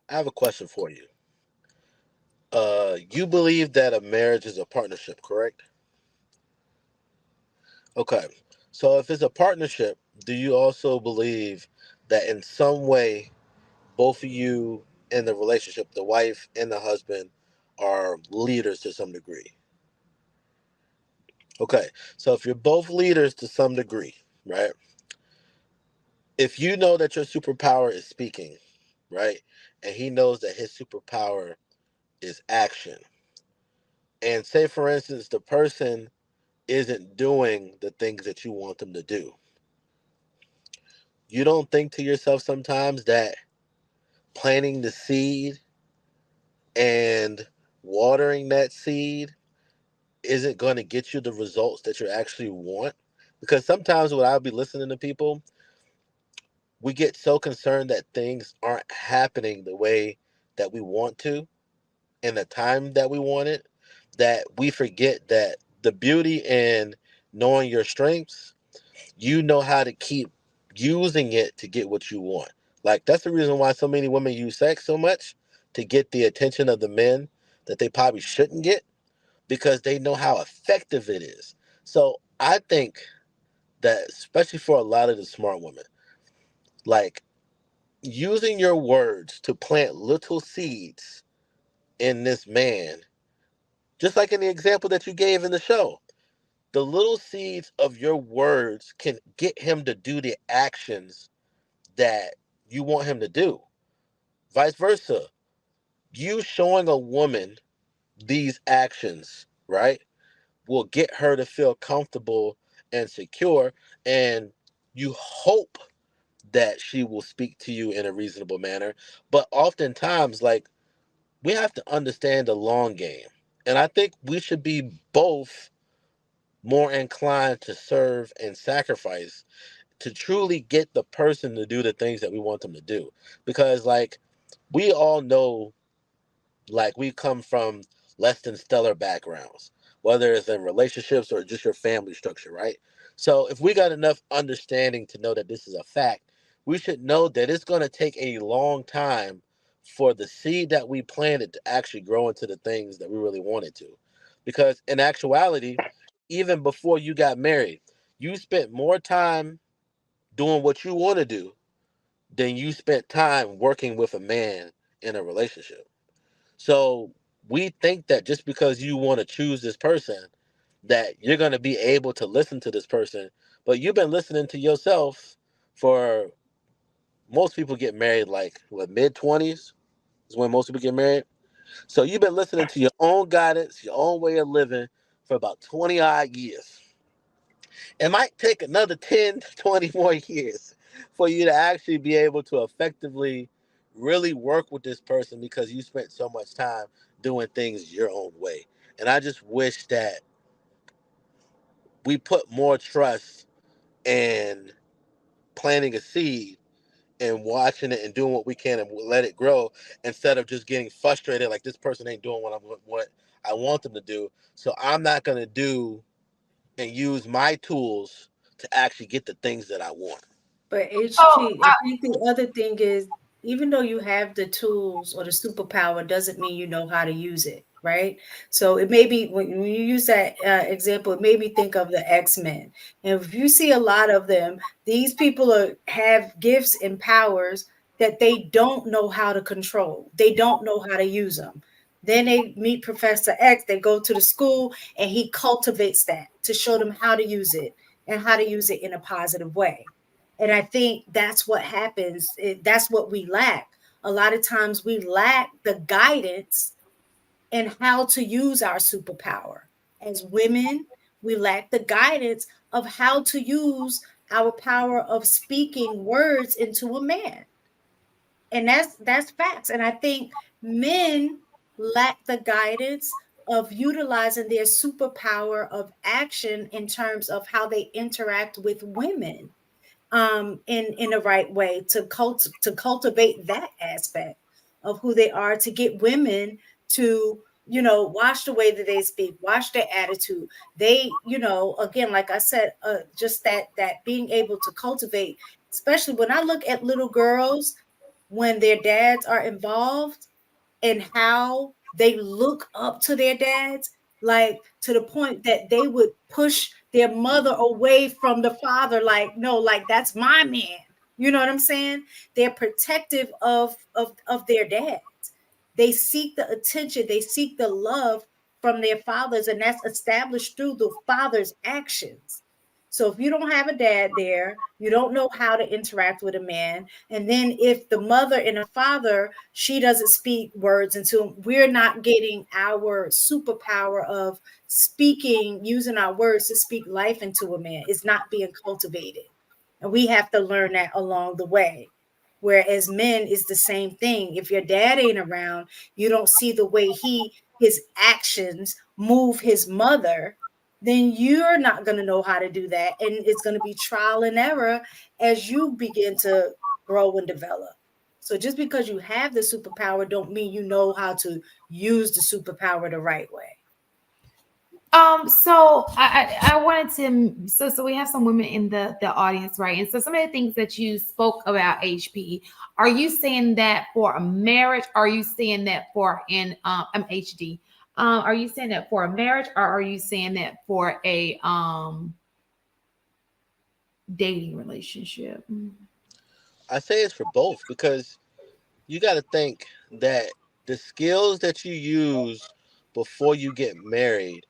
I have a question for you. You believe that a marriage is a partnership, correct? Okay. So if it's a partnership, do you also believe that in some way both of you in the relationship, the wife and the husband, are leaders to some degree? Okay. So if you're both leaders to some degree, right? If you know that your superpower is speaking, right? And he knows that his superpower is action. And say, for instance, the person isn't doing the things that you want them to do. You don't think to yourself sometimes that planting the seed and watering that seed isn't going to get you the results that you actually want? Because sometimes when I'll be listening to people, we get so concerned that things aren't happening the way that we want to in the time that we want it, that we forget that the beauty in knowing your strengths, you know how to keep using it to get what you want. Like that's the reason why so many women use sex so much, to get the attention of the men that they probably shouldn't get, because they know how effective it is. So I think that especially for a lot of the smart women, like using your words to plant little seeds in this man, just like in the example that you gave in the show, the little seeds of your words can get him to do the actions that you want him to do. Vice versa. You showing a woman these actions, right, will get her to feel comfortable and secure. And you hope that she will speak to you in a reasonable manner. But oftentimes, like, we have to understand the long game. And I think we should be both more inclined to serve and sacrifice to truly get the person to do the things that we want them to do. Because, like, we all know, like, we come from less than stellar backgrounds, whether it's in relationships or just your family structure, right? So if we got enough understanding to know that this is a fact, we should know that it's going to take a long time for the seed that we planted to actually grow into the things that we really wanted to. Because in actuality, even before you got married, you spent more time doing what you want to do than you spent time working with a man in a relationship. So we think that just because you want to choose this person, that you're going to be able to listen to this person, but you've been listening to yourself for, most people get married like what, mid 20s is when most people get married. So you've been listening to your own guidance, your own way of living for about 20 odd years. It might take another 10 to 20 more years for you to actually be able to effectively really work with this person, because you spent so much time doing things your own way. And I just wish that we put more trust in planting a seed and watching it and doing what we can and let it grow, instead of just getting frustrated like this person ain't doing what I want them to do. So I'm not going to do and use my tools to actually get the things that I want. But So HG, I think the other thing is, even though you have the tools or the superpower, doesn't mean you know how to use it, right? So it may be when you use that example, it made me think of the X-Men. And if you see a lot of them, these people have gifts and powers that they don't know how to control. They don't know how to use them. Then they meet Professor X, they go to the school, and he cultivates that to show them how to use it and how to use it in a positive way. And I think that's what happens. That's what we lack. A lot of times we lack the guidance in how to use our superpower. As women, we lack the guidance of how to use our power of speaking words into a man. And that's facts. And I think men lack the guidance of utilizing their superpower of action in terms of how they interact with women in the right way to cultivate that aspect of who they are, to get women to watch the way that they speak, watch their attitude. They, again, like I said, just that being able to cultivate, especially when I look at little girls, when their dads are involved and how they look up to their dads, like to the point that they would push their mother away from the father, like, no, like that's my man. You know what I'm saying? They're protective of their dads. They seek the attention, they seek the love from their fathers, and that's established through the father's actions. So if you don't have a dad there, you don't know how to interact with a man. And then if the mother and the father, she doesn't speak words into him, we're not getting our superpower of speaking, using our words to speak life into a man. It's not being cultivated. And we have to learn that along the way. Whereas men is the same thing. If your dad ain't around, you don't see the way his actions move his mother, then you're not going to know how to do that. And it's going to be trial and error as you begin to grow and develop. So just because you have the superpower don't mean you know how to use the superpower the right way. So I wanted to so we have some women in the audience, right? And so some of the things that you spoke about HP, are you saying that for a marriage? Are you saying that for an HD? Are you saying that for a marriage, or are you saying that for a dating relationship? I say it's for both because you got to think that the skills that you use before you get married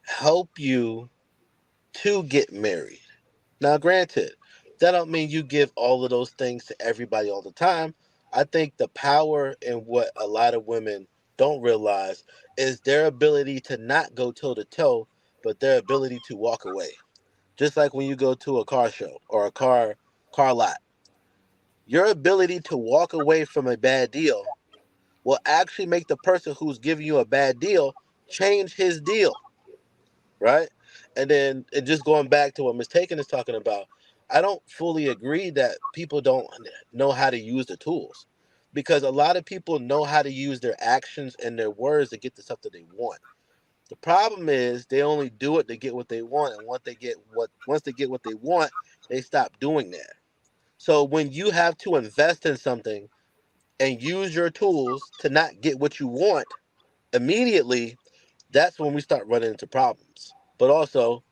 help you to get married. Now, granted, that don't mean you give all of those things to everybody all the time. I think the power in what a lot of women don't realize is their ability to not go toe to toe, but their ability to walk away. Just like when you go to a car show or a car lot, your ability to walk away from a bad deal will actually make the person who's giving you a bad deal change his deal, right? And just going back to what Miss Taken is talking about, I don't fully agree that people don't know how to use the tools, because a lot of people know how to use their actions and their words to get the stuff that they want. The problem is they only do it to get what they want, and once they get what they want, they stop doing that. So when you have to invest in something and use your tools to not get what you want immediately, that's when we start running into problems. But also,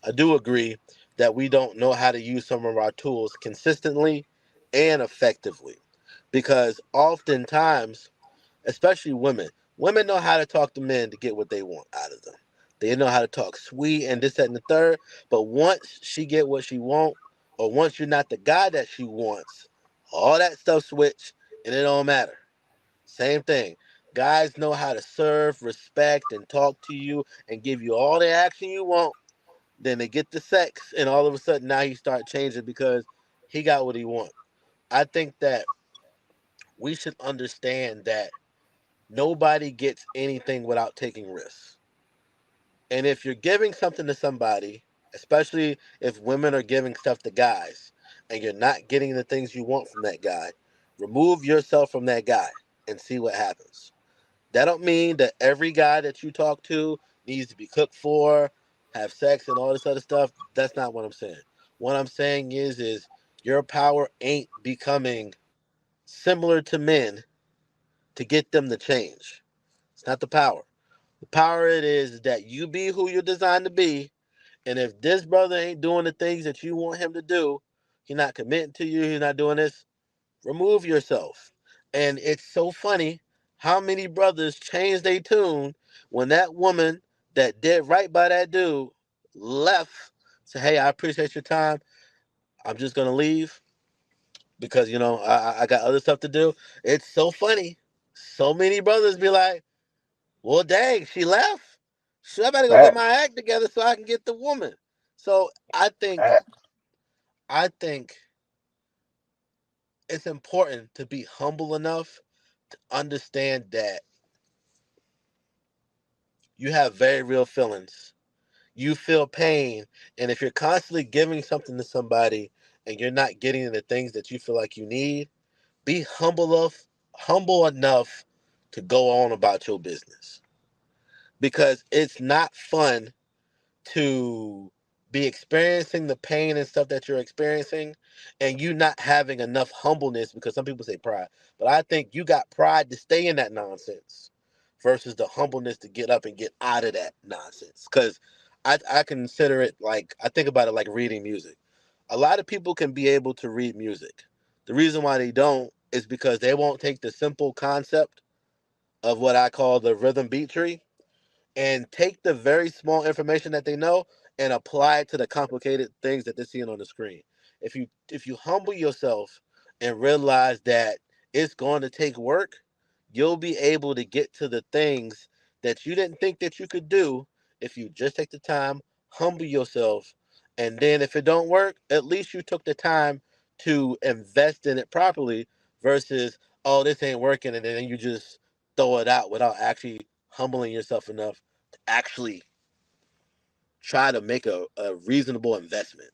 I do agree that we don't know how to use some of our tools consistently and effectively, because oftentimes, especially women know how to talk to men to get what they want out of them. They know how to talk sweet and this, that, and the third. But once she get what she want, or once you're not the guy that she wants, all that stuff switch and it don't matter. Same thing. Guys know how to serve, respect, and talk to you and give you all the action you want. Then they get the sex, and all of a sudden now he start changing because he got what he want. I think that we should understand that nobody gets anything without taking risks. And if you're giving something to somebody, especially if women are giving stuff to guys, and you're not getting the things you want from that guy, remove yourself from that guy and see what happens. That don't mean that every guy that you talk to needs to be cooked for, have sex, and all this other stuff. That's not what I'm saying. What I'm saying is your power ain't becoming similar to men to get them to change. It's not the power. The power it is that you be who you're designed to be, and if this brother ain't doing the things that you want him to do, he's not committing to you, he's not doing this, remove yourself. And it's so funny how many brothers changed their tune when that woman that did right by that dude left. Say, hey, I appreciate your time. I'm just gonna leave because I got other stuff to do. It's so funny. So many brothers be like, well, dang, she left. So I better go get That my act together so I can get the woman. So that I think it's important to be humble enough to understand that you have very real feelings. You feel pain, and if you're constantly giving something to somebody and you're not getting the things that you feel like you need, be humble enough to go on about your business, because it's not fun to be experiencing the pain and stuff that you're experiencing, and you not having enough humbleness, because some people say pride, but I think you got pride to stay in that nonsense versus the humbleness to get up and get out of that nonsense. Because I consider it like, I think about it like reading music. A lot of people can be able to read music. The reason why they don't is because they won't take the simple concept of what I call the rhythm beat tree and take the very small information that they know and apply it to the complicated things that they're seeing on the screen. If you humble yourself and realize that it's going to take work, you'll be able to get to the things that you didn't think that you could do if you just take the time, humble yourself, and then if it don't work, at least you took the time to invest in it properly versus, oh, this ain't working, and then you just throw it out without actually humbling yourself enough to actually try to make a reasonable investment.